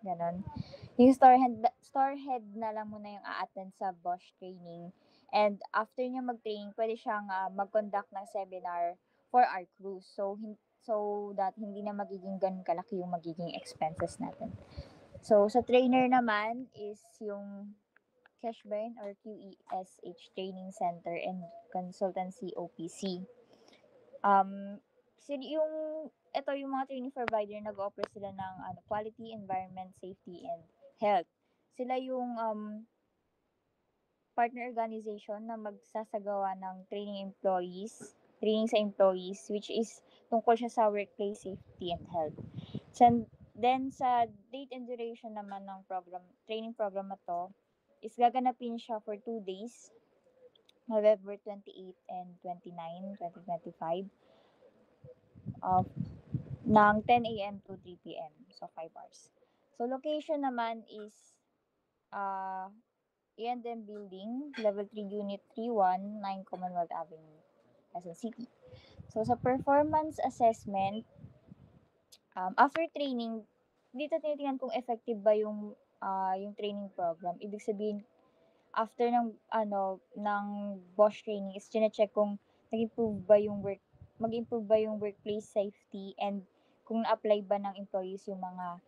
ganun. Yung store head na lang muna yung a-attend sa BOSH training. And after niya mag-training, pwede siyang mag-conduct ng seminar for our crew. So that hindi na magiging ganun kalaki yung magiging expenses natin. So, sa trainer naman is yung Cashburn or QESH Training Center and Consultancy OPC. Ito yung mga training provider, nag-offer sila ng quality, environment, safety, and health. Sila yung partner organization na magsasagawa ng training sa employees, which is tungkol siya sa workplace safety and health. Then, sa date and duration naman ng training program na to, is gaganapin siya for 2 days, November 28 and 29, 2025, ng 10 a.m. to 3 p.m. So, 5 hours. So, location naman is E&M Building, Level 3, Unit 319, Commonwealth Avenue. Quezon City. So, sa performance assessment, after training, dito tinitingnan kung effective ba yung training program. Ibig sabihin, after ng Bosch training is chine-check kung mag-improve ba yung workplace safety and kung na-apply ba ng employees yung mga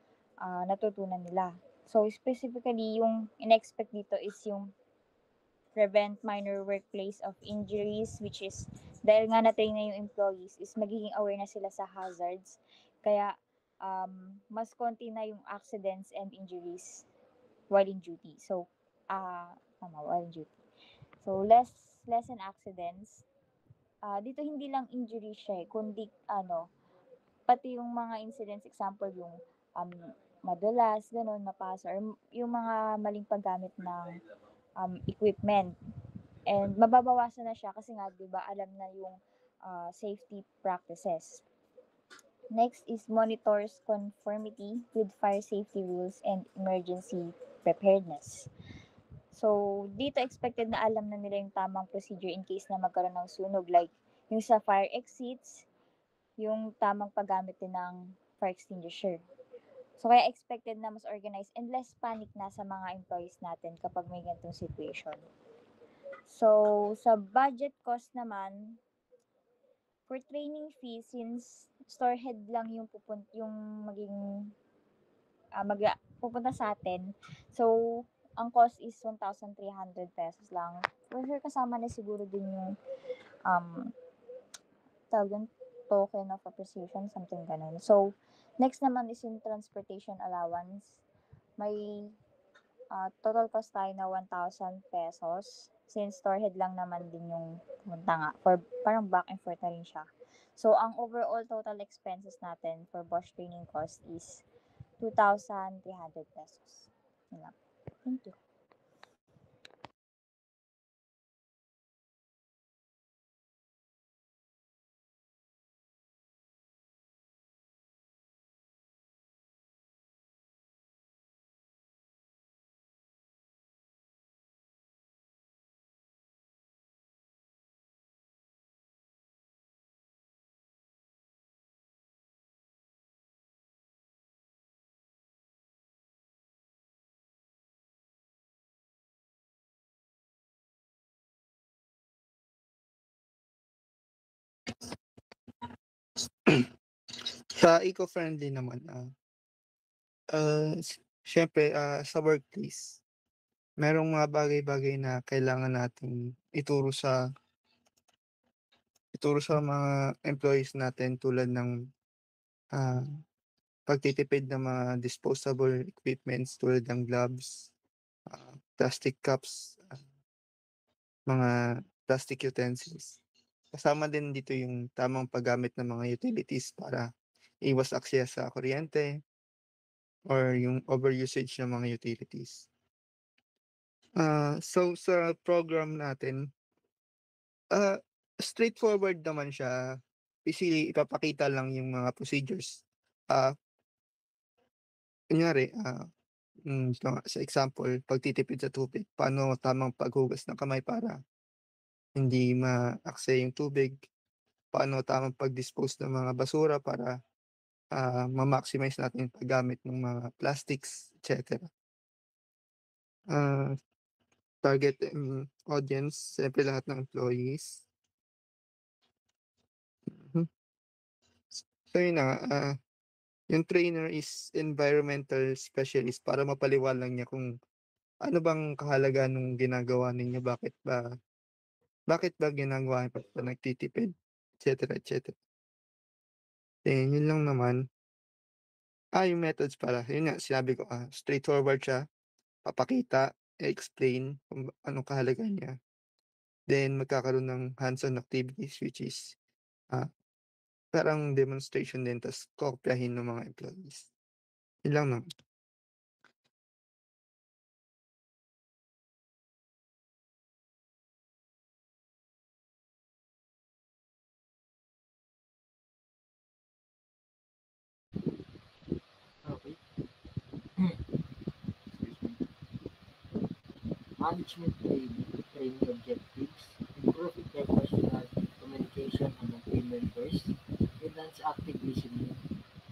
natutunan nila. So, specifically, yung in-expect dito is yung prevent minor workplace of injuries, which is dahil nga na-train na yung employees is magiging aware na sila sa hazards, kaya mas konti na yung accidents and injuries while in duty. So while in duty, so less and accidents. Dito hindi lang injury siya kundi pati yung mga incidents, example yung madulas, ganun, mapasa, or yung mga maling paggamit ng equipment. And mababawasan na siya kasi nga, di ba, alam na yung safety practices. Next is monitors conformity with fire safety rules and emergency preparedness. So, dito expected na alam na nila yung tamang procedure in case na magkaroon ng sunog, like yung sa fire exits, yung tamang paggamit din ng fire extinguisher. So, kaya expected na mas organized and less panic na sa mga employees natin kapag may ganitong situation. So, sa budget cost naman, for training fee, since store head lang yung maging pupunta sa atin, so, ang cost is 1,300 pesos lang. For sure, kasama na siguro din yung token of appreciation, something ganun. So, next naman is yung transportation allowance. May total cost tayo na 1,000 pesos. Since store head lang naman din yung punta nga. Parang back and forth na rin siya. So, ang overall total expenses natin for Bosch training cost is 2,300 pesos. Yun lang. Thank you. Sa eco-friendly naman, siyempre, sa workplace, merong mga bagay-bagay na kailangan nating ituro sa mga employees natin tulad ng pagtitipid ng mga disposable equipments tulad ng gloves, plastic cups, mga plastic utensils. Kasama din dito yung tamang paggamit ng mga utilities para iwas aksaya sa kuryente or yung overusage ng mga utilities. So sa program natin, straightforward naman siya. Basically, ipapakita lang yung mga procedures. Kunyari, sa example, pagtitipid sa tubig, paano tamang paghugas ng kamay para hindi maaksaya yung tubig, paano tamang pag-dispose ng mga basura para ma-maximize natin yung paggamit ng mga plastics, etc. Target audience, siyempre lahat ng employees. So yun na nga, yung trainer is environmental specialist para mapaliwanag niya kung ano bang kahalagahan ng ginagawa ninyo, bakit ba ginagawa niyo pa nagtitipid, etc. etc. Then yun lang naman. Yung methods pala, yun nga sinabi ko, straightforward siya, papakita, explain kung anong kahalagahan niya. Then magkakaroon ng hands-on activities which is parang demonstration din, tas kokopyahin ng mga employees. Yun lang naman. Okay. Management training objectives, improve interpersonal communication employees, enhance active listening,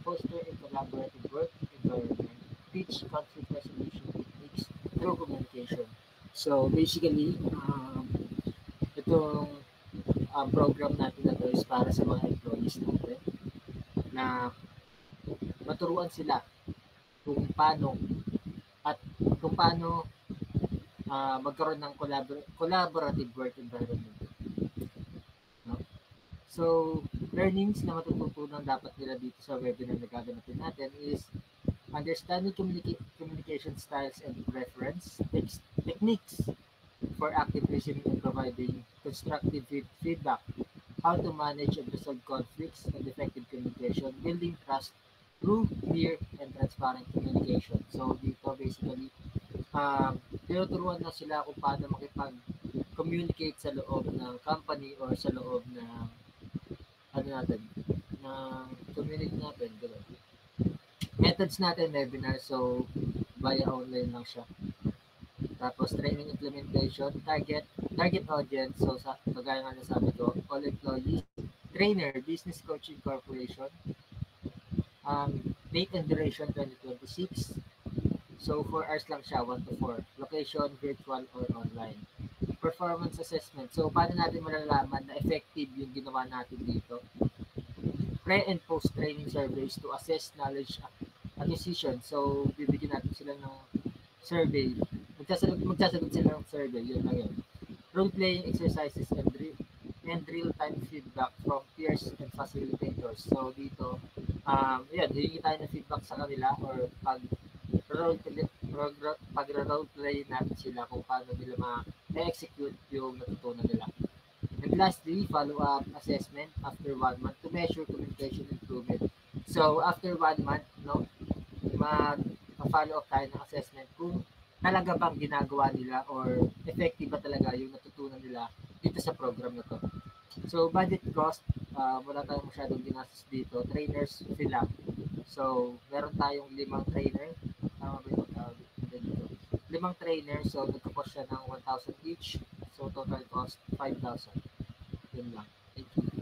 foster a collaborative work environment, teach conflict resolution techniques through communication. So basically, itong program natin na to is para sa mga employees natin na maturuan sila kung paano at kung paano magkaroon ng collaborative work environment. No? So, learnings na matututunan dapat nila dito sa webinar na gagamitin natin is understanding communication styles and preference, techniques for active listening and providing constructive feedback, how to manage and resolve conflicts and effective communication, building trust through clear and transparent communication. So, dito basically, tinuturuan na sila kung paano makipag-communicate sa loob ng company or sa loob ng community natin. Ganun. Methods natin, webinar, so via online lang siya. Tapos training implementation, target audience, so kagaya nga nasabi ko, all employees, trainer, business coaching corporation, date and duration 2026. So 4 hours lang siya, 1 to 4. Location, virtual or online. Performance assessment. So paano natin malalaman na effective yung ginawa natin dito? Pre and post training surveys to assess knowledge acquisition. So bibigyan natin sila ng survey. Magsasagot sila ng survey, yun lang yun. Role-playing exercises and real-time feedback from peers and facilitators. So dito, hihingi tayo ng feedback sa kanila or pag-role-play natin sila kung paano nila ma-execute yung natutunan nila. And lastly, follow-up assessment after 1 month to measure communication improvement. So after 1 month, mag-follow up tayo ng assessment kung talaga bang ginagawa nila or effective ba talaga yung natutunan nila dito sa program na to. So budget cost, wala tayong masyadong ginastos dito. Trainers, fee lang. So meron tayong 5 trainer. Tama ba yung tawag dito? 5 trainer, so nagka-cost siya ng 1,000 each. So total cost 5,000. Yun lang. Thank you.